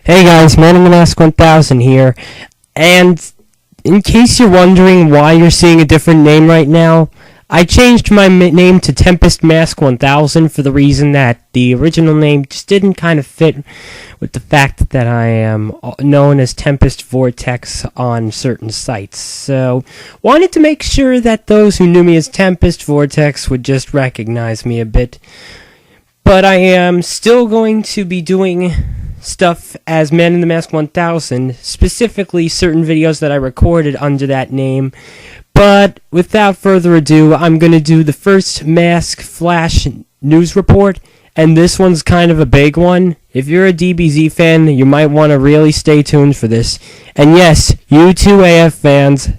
Hey guys, Man in the Mask 1000 here, and in case you're wondering why you're seeing a different name right now, I changed my name to Tempest Mask 1000 for the reason that the original name just didn't kind of fit with the fact that I am known as Tempest Vortex on certain sites. So, wanted to make sure that those who knew me as Tempest Vortex would just recognize me a bit. But I am still going to be doing stuff as Man in the Mask 1000, specifically certain videos that I recorded under that name. But without further ado, I'm going to do the first Mask Flash news report, and this one's kind of a big one. If you're a DBZ fan, you might want to really stay tuned for this. And yes, you too, AF fans.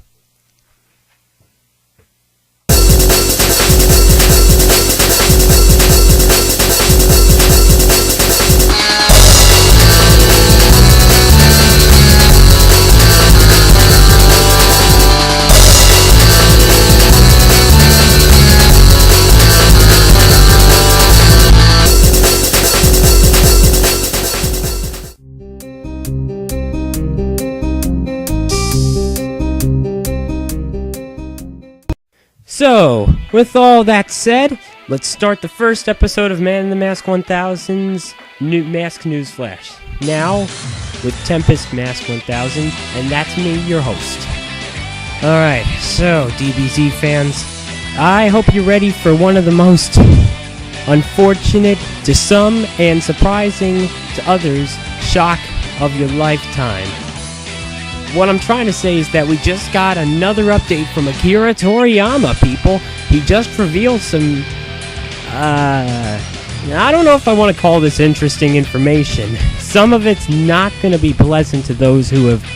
So, with all that said, let's start the first episode of Man in the Mask 1000's new Mask News Flash. Now, with Tempest Mask 1000, and that's me, your host. Alright, so, DBZ fans, I hope you're ready for one of the most unfortunate to some and surprising to others shock of your lifetime. What I'm trying to say is that we just got another update from Akira Toriyama, people. He just revealed some, I don't know if I want to call this interesting information. Some of it's not going to be pleasant to those who have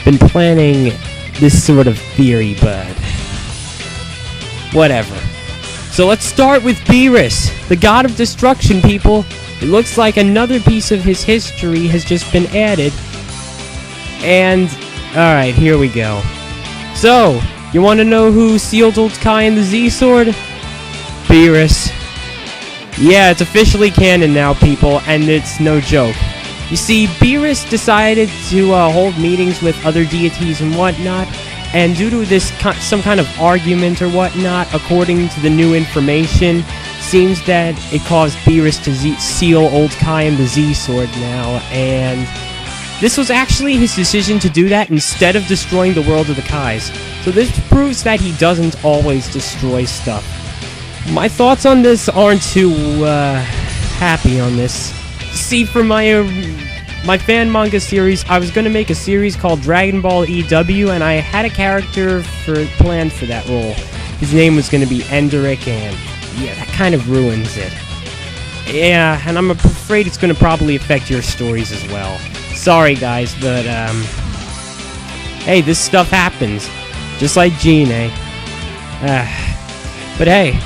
been planning this sort of theory, but whatever. So let's start with Beerus, the god of destruction, people. It looks like another piece of his history has just been added. And, alright, here we go. So, you want to know who sealed Old Kai in the Z-Sword? Beerus. Yeah, it's officially canon now, people, and it's no joke. You see, Beerus decided to hold meetings with other deities and whatnot, and due to this some kind of argument or whatnot, according to the new information, seems that it caused Beerus to seal Old Kai in the Z-Sword now, and this was actually his decision to do that instead of destroying the world of the Kais. So this proves that he doesn't always destroy stuff. My thoughts on this aren't too happy on this. See, for my fan manga series, I was going to make a series called Dragon Ball EW, and I had a character planned for that role. His name was going to be Enderic, and yeah, that kind of ruins it. Yeah, and I'm afraid it's going to probably affect your stories as well. Sorry guys, but hey, this stuff happens. Just like Gene, eh? But hey,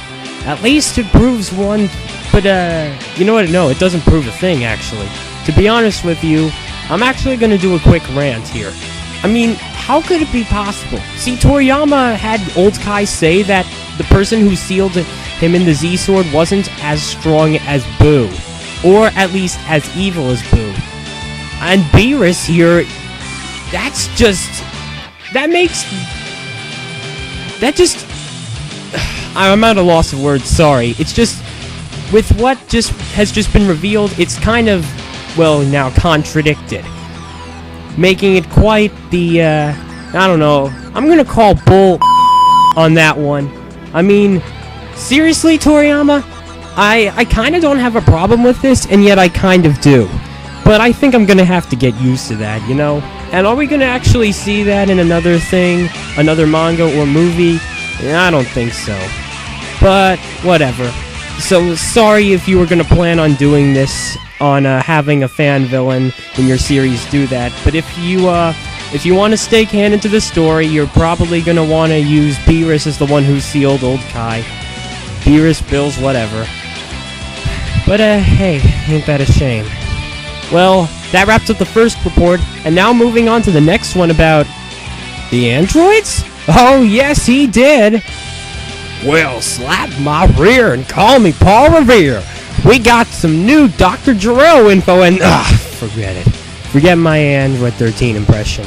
at least it proves one, but you know what, no, it doesn't prove a thing, actually. To be honest with you, I'm actually gonna do a quick rant here. I mean, how could it be possible? See, Toriyama had Old Kai say that the person who sealed him in the Z-Sword wasn't as strong as Boo, or at least as evil as Boo. And Beerus here, I'm at a loss of words, sorry. It's just, with what has just been revealed, it's kind of, well, now contradicted. Making it quite the, I don't know, I'm gonna call bull on that one. I mean, seriously, Toriyama? I kind of don't have a problem with this, and yet I kind of do. But I think I'm gonna have to get used to that, you know? And are we gonna actually see that in another thing? Another manga or movie? I don't think so. But, whatever. So, sorry if you were gonna plan on doing this, on having a fan villain in your series do that. But if you want to stay canon to the story, you're probably gonna want to use Beerus as the one who sealed Old Kai. Beerus, Bills, whatever. But, hey, ain't that a shame? Well, that wraps up the first report, and now moving on to the next one about the androids? Oh, yes, he did! Well, slap my rear and call me Paul Revere. We got some new Dr. Jarrell info and... forget it. Forget my Android 13 impression.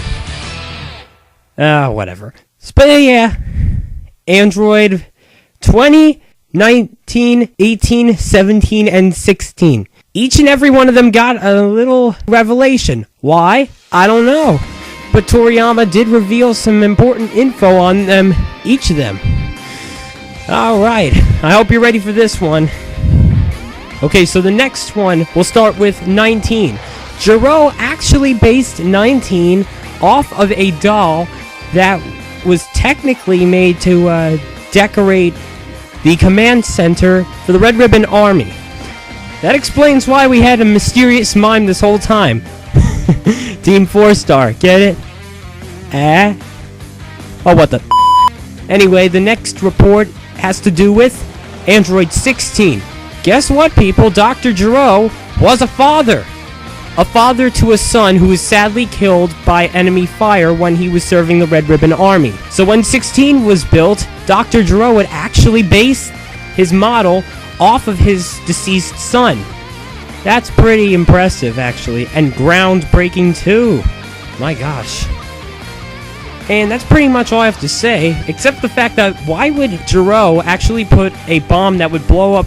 Whatever. But yeah, Android 20, 19, 18, 17, and 16. Each and every one of them got a little revelation. Why? I don't know. But Toriyama did reveal some important info on them, each of them. Alright, I hope you're ready for this one. Okay, so the next one, we'll start with 19. Jiro actually based 19 off of a doll that was technically made to decorate the command center for the Red Ribbon Army. That explains why we had a mysterious mime this whole time. Team 4-star, get it? Oh, what the... Anyway, the next report has to do with Android 16. Guess what, people? Dr. Jiro was a father. A father to a son who was sadly killed by enemy fire when he was serving the Red Ribbon Army. So when 16 was built, Dr. Jiro would actually base his model off of his deceased son. That's pretty impressive, actually, and groundbreaking too. My gosh. And that's pretty much all I have to say, except the fact that why would Jiro actually put a bomb that would blow up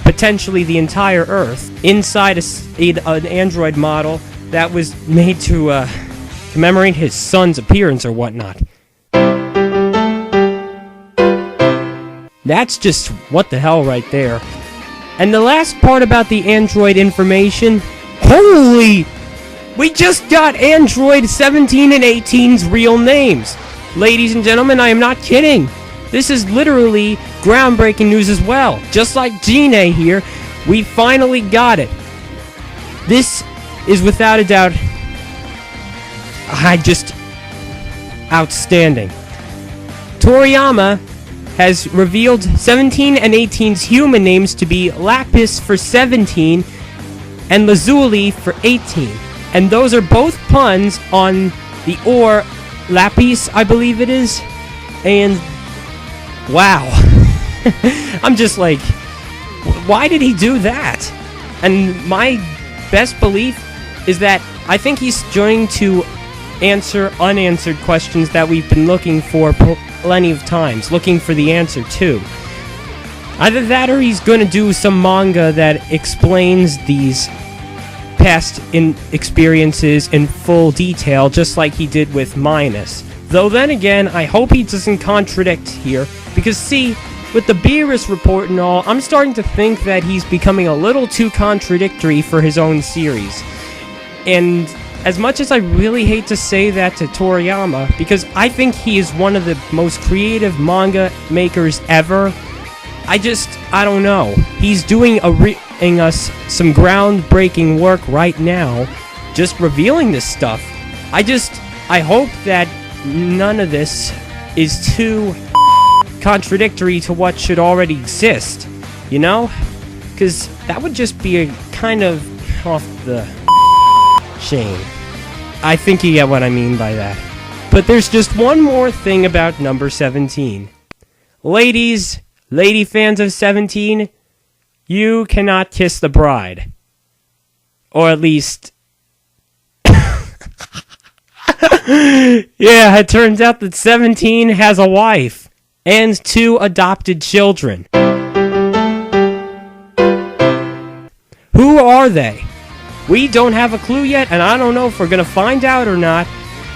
potentially the entire Earth inside an Android model that was made to commemorate his son's appearance or whatnot? That's just what the hell right there. And the last part about the Android information, holy... We just got Android 17 and 18's real names. Ladies and gentlemen, I am not kidding. This is literally groundbreaking news as well. Just like Gine here, we finally got it. This is without a doubt... outstanding. Toriyama has revealed 17 and 18's human names to be Lapis for 17 and Lazuli for 18. And those are both puns on the ore Lapis, I believe it is. And wow. I'm just like, why did he do that? And my best belief is that I think he's trying to answer unanswered questions that we've been looking for plenty of times, looking for the answer to. Either that or he's going to do some manga that explains these past experiences in full detail, just like he did with Minus. Though then again, I hope he doesn't contradict here, because see, with the Beerus report and all, I'm starting to think that he's becoming a little too contradictory for his own series. And as much as I really hate to say that to Toriyama, because I think he is one of the most creative manga makers ever, I don't know. He's doing us some groundbreaking work right now, just revealing this stuff. I hope that none of this is too contradictory to what should already exist, you know? Because that would just be a kind of off the chain. I think you get what I mean by that. But there's just one more thing about number 17. Lady fans of 17, you cannot kiss the bride. Or at least... Yeah, it turns out that 17 has a wife. And 2 adopted children. Who are they? We don't have a clue yet, and I don't know if we're going to find out or not.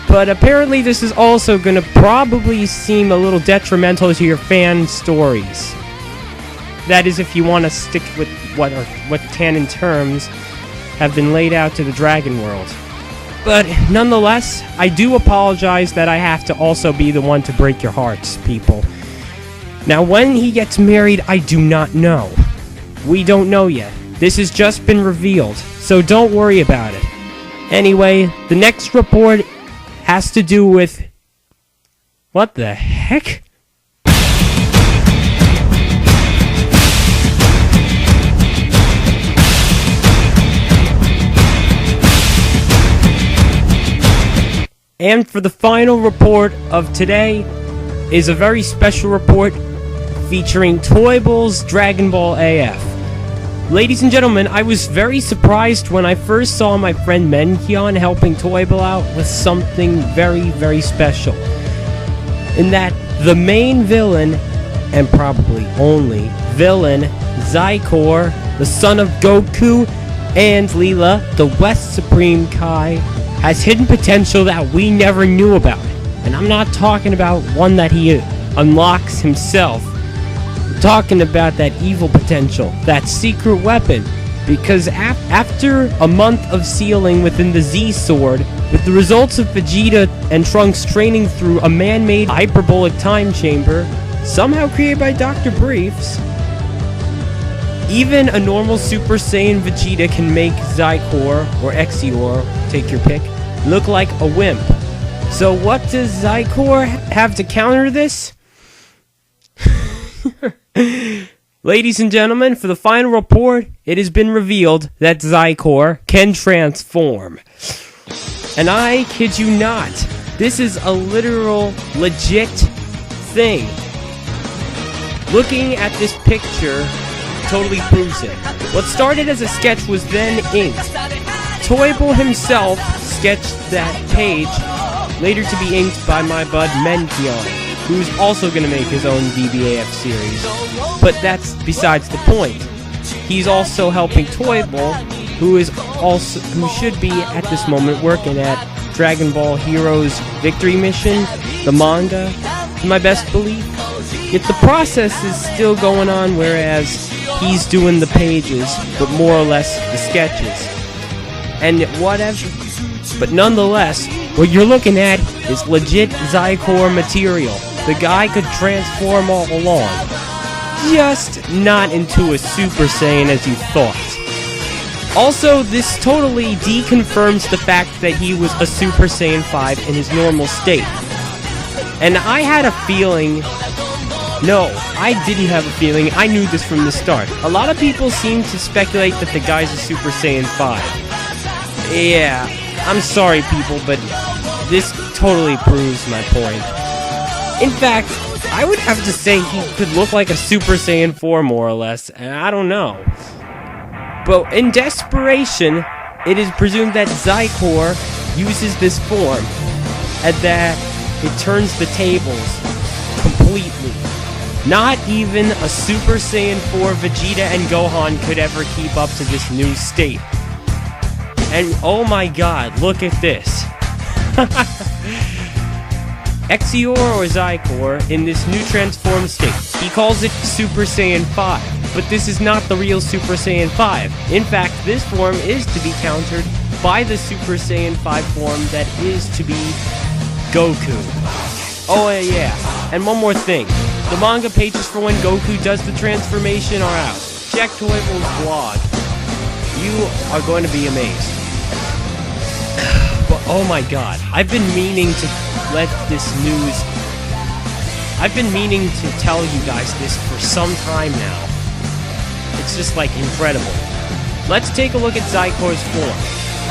But apparently this is also going to probably seem a little detrimental to your fan stories. That is, if you want to stick with what canon terms have been laid out to the Dragon World. But nonetheless, I do apologize that I have to also be the one to break your hearts, people. Now, when he gets married, I do not know. We don't know yet. This has just been revealed, so don't worry about it. Anyway, the next report has to do with... What the heck? And for the final report of today is a very special report featuring Toyble's Dragon Ball AF. Ladies and gentlemen, I was very surprised when I first saw my friend Menkion helping Toyble out with something very, very special. In that the main villain, and probably only villain, Xicor, the son of Goku, and Leela, the West Supreme Kai, has hidden potential that we never knew about. And I'm not talking about one that he unlocks himself. I'm talking about that evil potential, that secret weapon. Because after a month of sealing within the Z-Sword, with the results of Vegeta and Trunks training through a man-made hyperbolic time chamber, somehow created by Dr. Briefs, even a normal Super Saiyan Vegeta can make Xicor, or Xicor, take your pick, look like a wimp. So what does Xicor have to counter this? Ladies and gentlemen, for the final report, it has been revealed that Xicor can transform. And I kid you not, this is a literal, legit thing. Looking at this picture totally proves it. What started as a sketch was then inked. Toyble himself sketched that page, later to be inked by my bud Menkion, who's also going to make his own DBAF series. But that's besides the point. He's also helping Toyble, who should be at this moment working at Dragon Ball Heroes Victory Mission, the manga, to my best belief. Yet the process is still going on, whereas he's doing the pages, but more or less the sketches. And whatever. But nonetheless, what you're looking at is legit Xicor material. The guy could transform all along. Just not into a Super Saiyan as you thought. Also, this totally deconfirms the fact that he was a Super Saiyan 5 in his normal state. And I had a feeling... No, I didn't have a feeling. I knew this from the start. A lot of people seem to speculate that the guy's a Super Saiyan 5. Yeah, I'm sorry people, but this totally proves my point. In fact, I would have to say he could look like a Super Saiyan 4 more or less, and I don't know. But in desperation, it is presumed that Xicor uses this form, and that it turns the tables completely. Not even a Super Saiyan 4 Vegeta and Gohan could ever keep up to this new state. And oh my god, look at this. Xicor or Xicor in this new transformed state. He calls it Super Saiyan 5, but this is not the real Super Saiyan 5. In fact, this form is to be countered by the Super Saiyan 5 form that is to be Goku. Oh yeah, and one more thing. The manga pages for when Goku does the transformation are out. Check Toyble's blog. You are going to be amazed. But oh my god, I've been meaning to tell you guys this for some time now. It's just like incredible. Let's take a look at Xicor's form.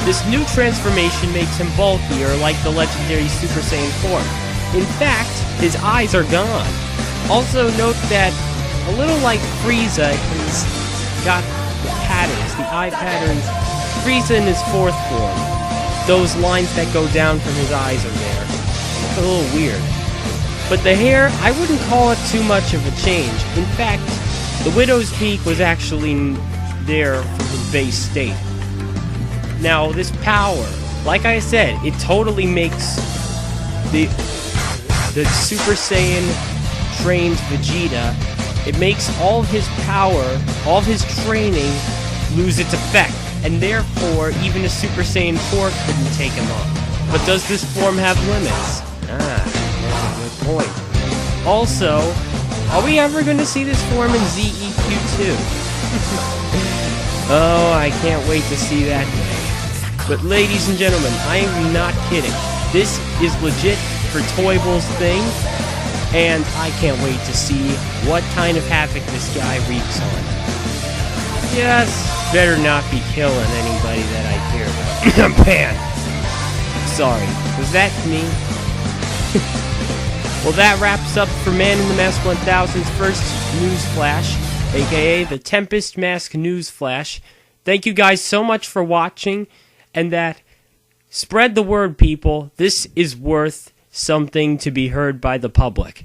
This new transformation makes him bulkier like the legendary Super Saiyan form. In fact, his eyes are gone. Also note that, a little like Frieza, he's got the patterns, the eye patterns. Frieza in his fourth form. Those lines that go down from his eyes are there. It's a little weird. But the hair, I wouldn't call it too much of a change. In fact, the Widow's Peak was actually there from his base state. Now, this power, like I said, it totally makes the Super Saiyan trained Vegeta, it makes all of his power, all of his training, lose its effect. And therefore, even a Super Saiyan 4 couldn't take him on. But does this form have limits? That's a good point. Also, are we ever going to see this form in ZEQ2? Oh, I can't wait to see that day. But ladies and gentlemen, I am not kidding. This is legit for Toyble's thing, and I can't wait to see what kind of havoc this guy wreaks on. Yes, better not be killing anybody that I care about. Man, sorry, was that me? Well, that wraps up for Man in the Mask 1000's first news flash. aka the Tempest Mask Newsflash. Thank you guys so much for watching, and that spread the word, people. This is worth something to be heard by the public.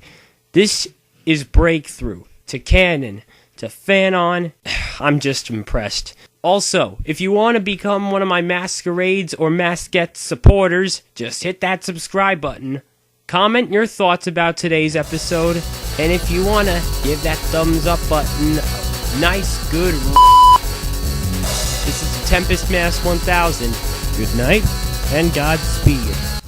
This is breakthrough to canon, to Fanon. I'm just impressed. Also, if you want to become one of my Masquerades or Masquette supporters, just hit that subscribe button. Comment your thoughts about today's episode, and if you want to, give that thumbs up button a nice, good This is the Tempest Mask 1000. Good night, and Godspeed.